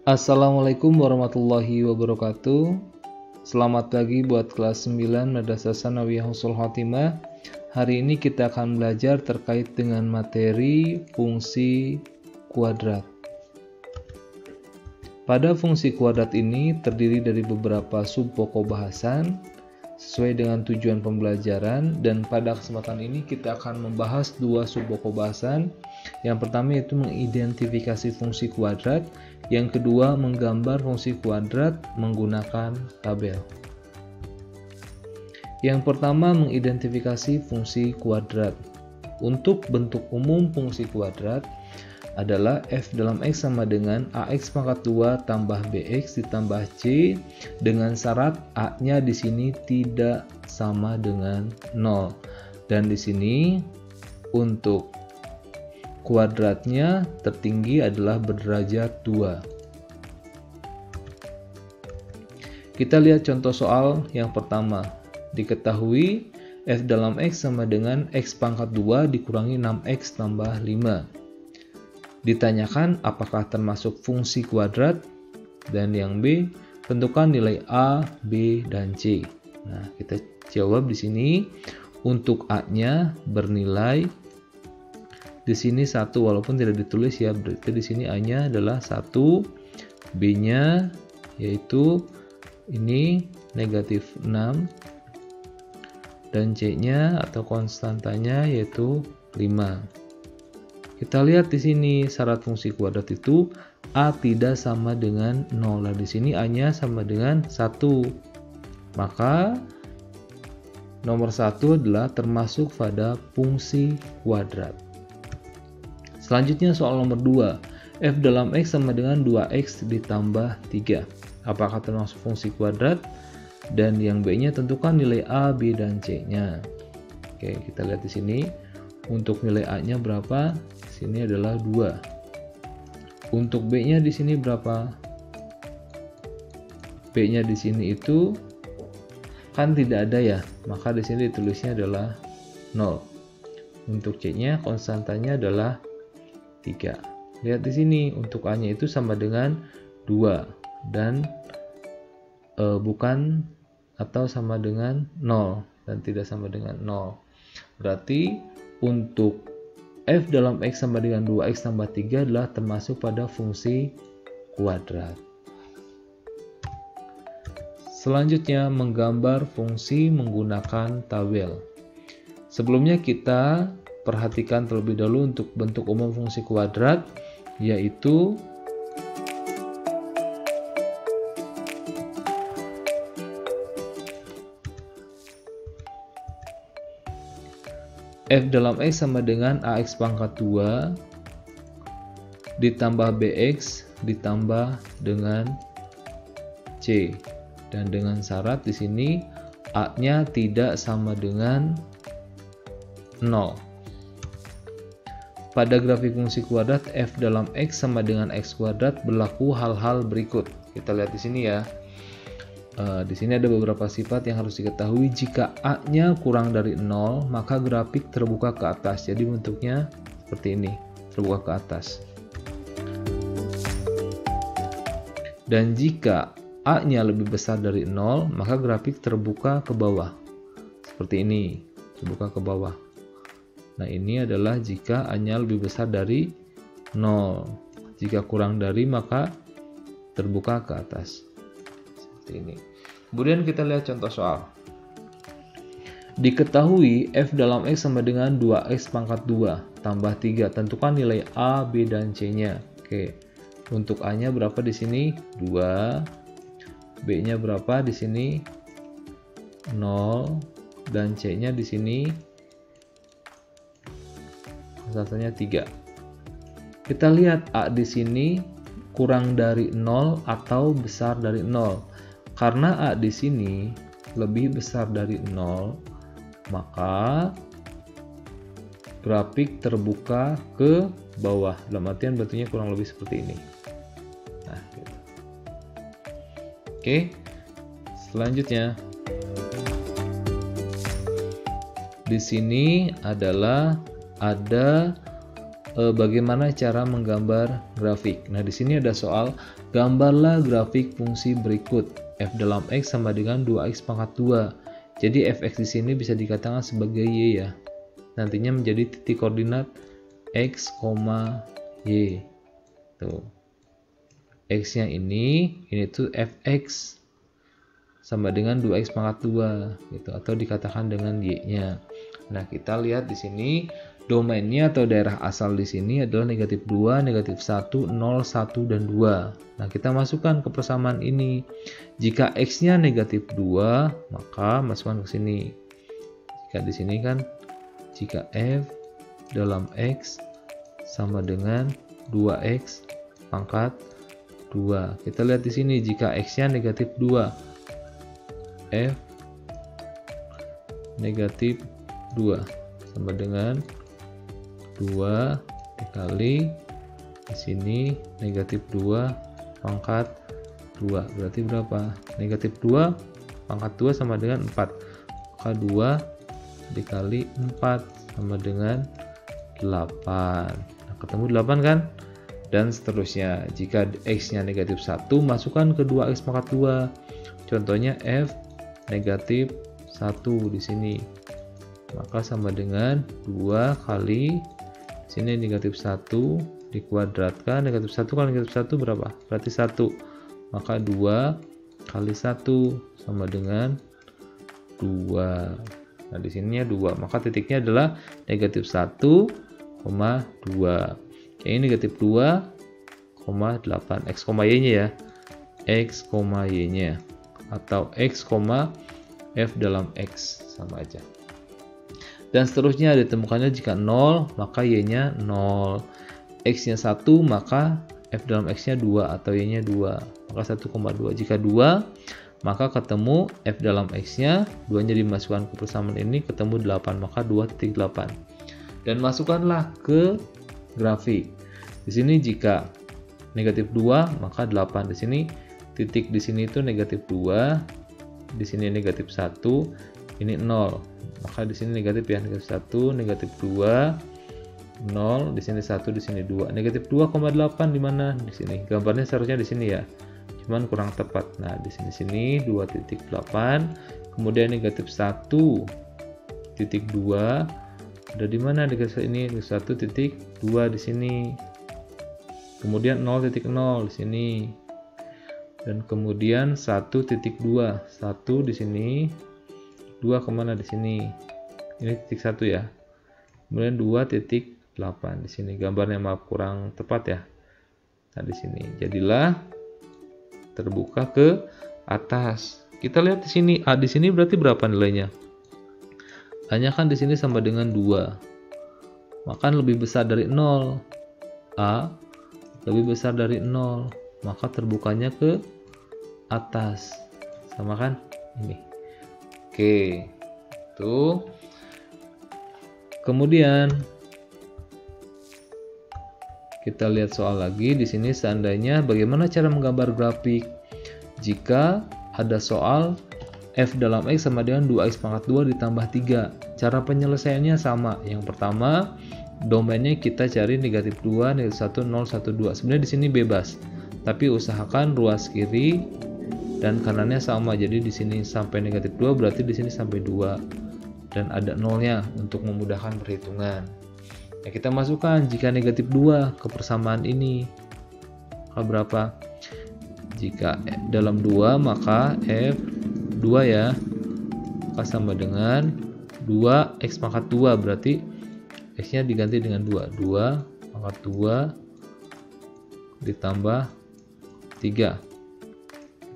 Assalamualaikum warahmatullahi wabarakatuh. Selamat pagi buat kelas 9 Madrasah Tsanawiyah Husnul Khotimah. Hari ini kita akan belajar terkait dengan materi fungsi kuadrat. Pada fungsi kuadrat ini terdiri dari beberapa sub pokok bahasan sesuai dengan tujuan pembelajaran, dan pada kesempatan ini kita akan membahas dua sub pokok bahasan. Yang pertama yaitu mengidentifikasi fungsi kuadrat, yang kedua menggambar fungsi kuadrat menggunakan tabel. Yang pertama, mengidentifikasi fungsi kuadrat. Untuk bentuk umum fungsi kuadrat adalah f dalam x sama dengan ax pangkat 2 tambah bx ditambah c, dengan syarat a-nya di sini tidak sama dengan 0. Dan di sini untuk kuadratnya tertinggi adalah berderajat 2. Kita lihat contoh soal yang pertama. Diketahui f dalam x sama dengan x pangkat 2 dikurangi 6x tambah 5. Ditanyakan apakah termasuk fungsi kuadrat, dan yang B, tentukan nilai A, B, dan C. Nah, kita jawab di sini. Untuk A-nya bernilai di sini 1, walaupun tidak ditulis ya, berarti di sini A-nya adalah 1, B-nya yaitu ini negatif 6, dan C-nya atau konstantanya yaitu 5. Kita lihat di sini syarat fungsi kuadrat itu A tidak sama dengan 0. Nah, di sini A-nya sama dengan 1. Maka nomor 1 adalah termasuk pada fungsi kuadrat. Selanjutnya soal nomor 2. F dalam x sama dengan 2x ditambah 3. Apakah termasuk fungsi kuadrat? Dan yang B-nya tentukan nilai A, B, dan C-nya. Oke, kita lihat di sini. Untuk nilai A-nya berapa? Di sini adalah 2. Untuk B-nya di sini berapa? B-nya di sini itu kan tidak ada ya, maka di sini ditulisnya adalah 0. Untuk C-nya konstantanya adalah 3. Lihat di sini untuk A-nya itu sama dengan 2 dan bukan atau sama dengan 0 dan tidak sama dengan 0. Berarti untuk f dalam x sama dengan 2x tambah 3 adalah termasuk pada fungsi kuadrat. Selanjutnya menggambar fungsi menggunakan tabel. Sebelumnya kita perhatikan terlebih dahulu untuk bentuk umum fungsi kuadrat, yaitu f dalam x sama dengan ax pangkat 2 ditambah bx ditambah dengan c, dan dengan syarat di sini a-nya tidak sama dengan 0. Pada grafik fungsi kuadrat f dalam x sama dengan x kuadrat berlaku hal-hal berikut. Kita lihat di sini ya. Di sini ada beberapa sifat yang harus diketahui. Jika A-nya kurang dari 0, maka grafik terbuka ke atas. Jadi bentuknya seperti ini, terbuka ke atas. Dan jika A-nya lebih besar dari 0, maka grafik terbuka ke bawah. Seperti ini, terbuka ke bawah. Nah, ini adalah jika A-nya lebih besar dari 0. Jika kurang dari, maka terbuka ke atas. Ini. Kemudian kita lihat contoh soal. Diketahui f dalam x sama dengan 2x pangkat 2 tambah 3. Tentukan nilai A, B, dan C-nya. Oke. Untuk A-nya berapa di sini? 2. B-nya berapa di sini? 0. Dan C-nya di sini konstantanya 3. Kita lihat A di sini kurang dari 0 atau besar dari 0. Karena A di sini lebih besar dari 0, maka grafik terbuka ke bawah. Dalam artian bentuknya kurang lebih seperti ini. Nah, gitu. Oke, selanjutnya di sini adalah ada bagaimana cara menggambar grafik. Nah, di sini ada soal gambarlah grafik fungsi berikut. F dalam X sama dengan 2X pangkat 2. Jadi fx di sini bisa dikatakan sebagai y ya. Nantinya menjadi titik koordinat x, y. Tuh. X-nya ini tuh fx sama dengan 2x pangkat 2 gitu, atau dikatakan dengan y-nya. Nah, kita lihat di sini domainnya atau daerah asal di sini adalah negatif 2, negatif 1, 0, 1, dan 2. Nah, kita masukkan ke persamaan ini. Jika x-nya negatif 2, maka masukkan ke sini. Jika di sini kan, jika f dalam x sama dengan 2x pangkat 2. Kita lihat di sini, jika x-nya negatif 2, f negatif 2 sama dengan 2 dikali di sini negatif 2 pangkat 2. Berarti berapa? Negatif 2 pangkat 2 sama dengan 4. Maka 2 dikali 4 sama dengan 8. Nah, ketemu 8 kan? Dan seterusnya. Jika x-nya negatif 1, masukkan ke 2x pangkat 2. Contohnya f negatif 1 di sini. Maka sama dengan 2 kali sini negatif 1 dikuadratkan, negatif 1 kali negatif 1 berapa? Berarti 1. Maka 2 kali 1 sama dengan 2. Nah, di sininya 2. Maka titiknya adalah negatif 1, 2. Ini negatif 2, 8. X, y-nya ya. X, y-nya. Atau X, F dalam X. Sama aja. Dan seterusnya ditemukannya jika 0, maka y-nya 0. X-nya 1, maka F dalam X-nya 2 atau y-nya 2. Maka 1,2. Jika 2, maka ketemu F dalam X-nya, 2-nya dimasukkan ke persamaan ini, ketemu 8. Maka 2,8. Dan masukkanlah ke grafik. Di sini jika negatif 2, maka 8. Di sini titik di sini itu negatif 2, di sini negatif 1, ini 0. Maka di sini negatif ya, negatif 1, negatif 2, 0, di sini 1, di sini 2. Negatif 2,8 di mana? Di sini. Gambarnya seharusnya di sini ya. Cuman kurang tepat. Nah, di sini 2,8. Kemudian negatif 1,2 ada di mana? Negatif ini 1,2 di sini. Kemudian 0,0 di sini. Dan kemudian 1,2. 1 di sini. 2 kemana di sini? Ini titik 1 ya. Kemudian 2,8 di sini. Gambarnya maaf kurang tepat ya. Nah, di sini. Jadilah terbuka ke atas. Kita lihat di sini. A di sini berarti berapa nilainya? A-nya kan di sini sama dengan 2. Maka lebih besar dari 0. A lebih besar dari 0. Maka terbukanya ke atas. Sama kan? Ini. Oke, tuh. Kemudian kita lihat soal lagi di sini. Seandainya bagaimana cara menggambar grafik jika ada soal f dalam x sama dengan 2x pangkat 2 ditambah 3. Cara penyelesaiannya sama. Yang pertama, domainnya kita cari negatif 2, negatif 1, 0, 1, 2. Sebenarnya di sini bebas, tapi usahakan ruas kiri dan kanannya sama. Jadi di sini sampai negatif 2, berarti di sini sampai 2 dan ada nolnya untuk memudahkan perhitungan. Nah, kita masukkan jika negatif 2 ke persamaan ini, maka berapa? Jika dalam 2, maka f 2 ya, maka sama dengan 2x pangkat 2, berarti x nya diganti dengan 2 pangkat 2 ditambah 3,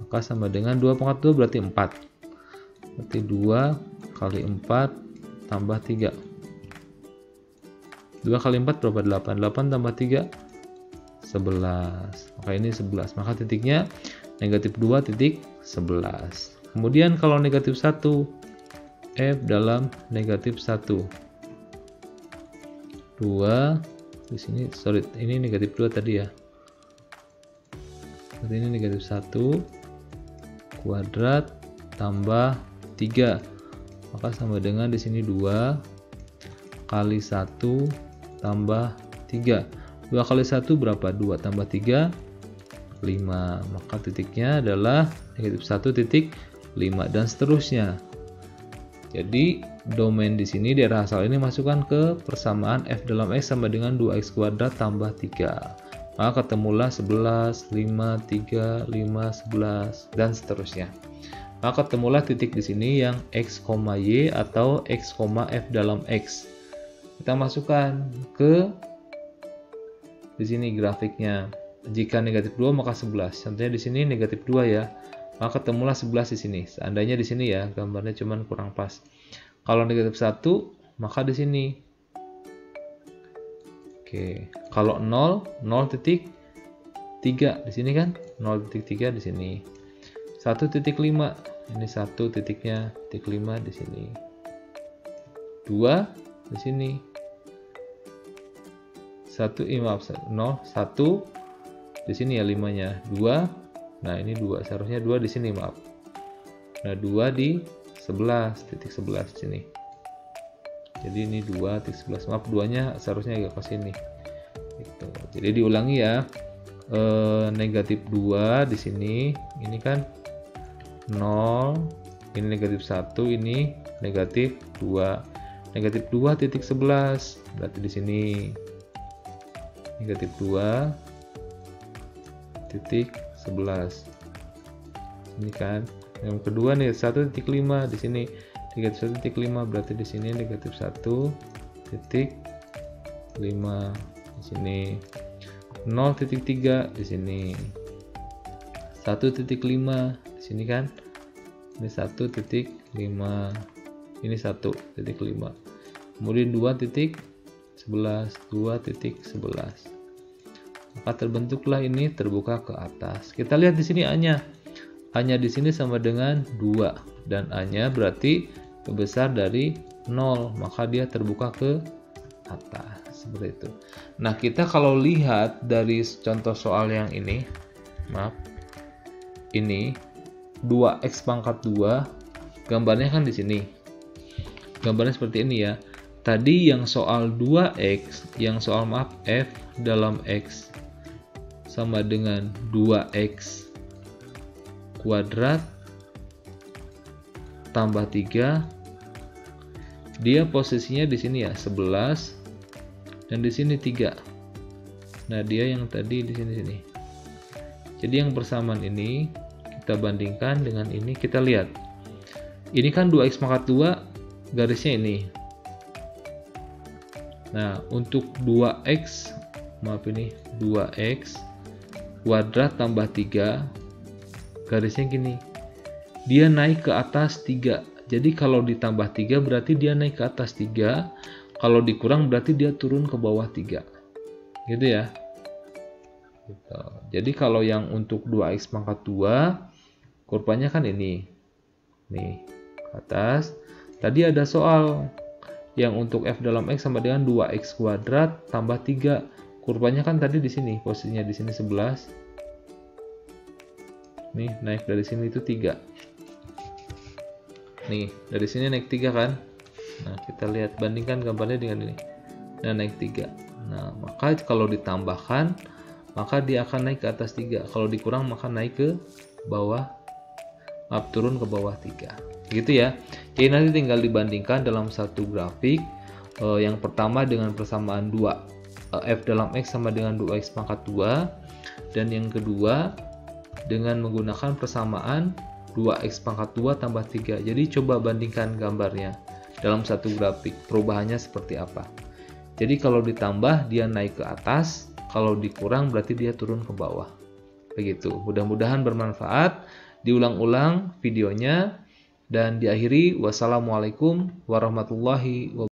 maka sama dengan 2 pangkat 2 berarti 4. Berarti 2 kali 4 tambah 3. 2 kali 4 berapa? 8. 8 tambah 3 11. Maka ini 11. Maka titiknya negatif 2 titik 11. Kemudian kalau negatif 1, f dalam negatif 1. 2 di sini, sorry, ini negatif 2 tadi ya. Berarti ini negatif 1 kuadrat tambah 3, maka sama dengan di sini 2 kali 1 tambah 3. 2 kali 1 berapa? 2 tambah 3, 5. Maka titiknya adalah negatif 1,5 dan seterusnya. Jadi domain di sini daerah asal ini masukkan ke persamaan f dalam x sama dengan 2x kuadrat tambah 3. Maka ketemulah 11, 5, 3, 5, 11 dan seterusnya. Maka ketemulah titik di sini yang x, y atau x, f dalam x. Kita masukkan ke di sini grafiknya. Jika negatif 2 maka 11. Contohnya di sini negatif 2 ya. Maka ketemulah 11 di sini. Seandainya di sini ya, gambarnya cuman kurang pas. Kalau negatif 1, maka di sini. Oke, kalau 0, 0,3 di sini kan? 0,3 di sini. 1,5. Ini 1 titiknya, titik 5 di sini. 2 di sini. 1 di sini ya 5-nya. 2. Nah, ini 2, seharusnya 2 di sini, maaf. Nah, 2 di 11, titik 11 di sini. Jadi ini 2 titik 11. Maaf, 2-nya seharusnya agak ke sini. Gitu. Jadi diulangi ya. Negatif 2 di sini, ini kan 0, ini negatif 1, ini negatif 2. Negatif 2 titik 11, berarti di sini. Negatif 2 titik 11. Ini kan. Yang kedua nih 1,5 di sini. Negatif 1,5 berarti di sini negatif 1,5 di sini. 0,3 di sini. 1,5 di sini kan. Ini 1,5. Ini 1,5. Kemudian 2,11, 2,11. Maka terbentuklah ini terbuka ke atas. Kita lihat di sini A-nya. A-nya di sini sama dengan 2 dan A-nya berarti lebih besar dari 0, maka dia terbuka ke atas seperti itu. Nah, kita kalau lihat dari contoh soal yang ini, maaf. Ini 2x pangkat 2, gambarnya kan di sini. Gambarnya seperti ini ya. Tadi yang soal 2x, yang soal maaf f dalam x sama dengan 2x kuadrat tambah 3. Dia posisinya di sini ya 11 dan di sini 3. Nah, dia yang tadi di sini. Jadi yang persamaan ini kita bandingkan dengan ini, kita lihat. Ini kan 2x pangkat 2, garisnya ini. Nah, untuk 2x, maaf ini 2x kuadrat tambah 3, garisnya gini. Dia naik ke atas 3. Jadi kalau ditambah 3 berarti dia naik ke atas 3. Kalau dikurang berarti dia turun ke bawah 3. Gitu ya. Gitu. Jadi kalau yang untuk 2x pangkat 2, kurvanya kan ini. Nih, ke atas. Tadi ada soal yang untuk f dalam x sama dengan 2x kuadrat tambah 3. Kurvanya kan tadi di sini, posisinya di sini 11. Nih, naik dari sini itu 3. Nih, dari sini naik 3 kan? Nah, kita lihat, bandingkan gambarnya dengan ini. Nah, naik 3. Nah, maka kalau ditambahkan, maka dia akan naik ke atas 3. Kalau dikurang, maka naik ke bawah, turun ke bawah 3. Gitu ya. Jadi nanti tinggal dibandingkan dalam satu grafik. Yang pertama dengan persamaan 2 f dalam x sama dengan 2x pangkat 2, dan yang kedua dengan menggunakan persamaan 2x pangkat 2 tambah 3. Jadi coba bandingkan gambarnya dalam satu grafik, perubahannya seperti apa. Jadi kalau ditambah dia naik ke atas, kalau dikurang berarti dia turun ke bawah. Begitu. Mudah-mudahan bermanfaat. Diulang-ulang videonya dan diakhiri wassalamualaikum warahmatullahi wabarakatuh.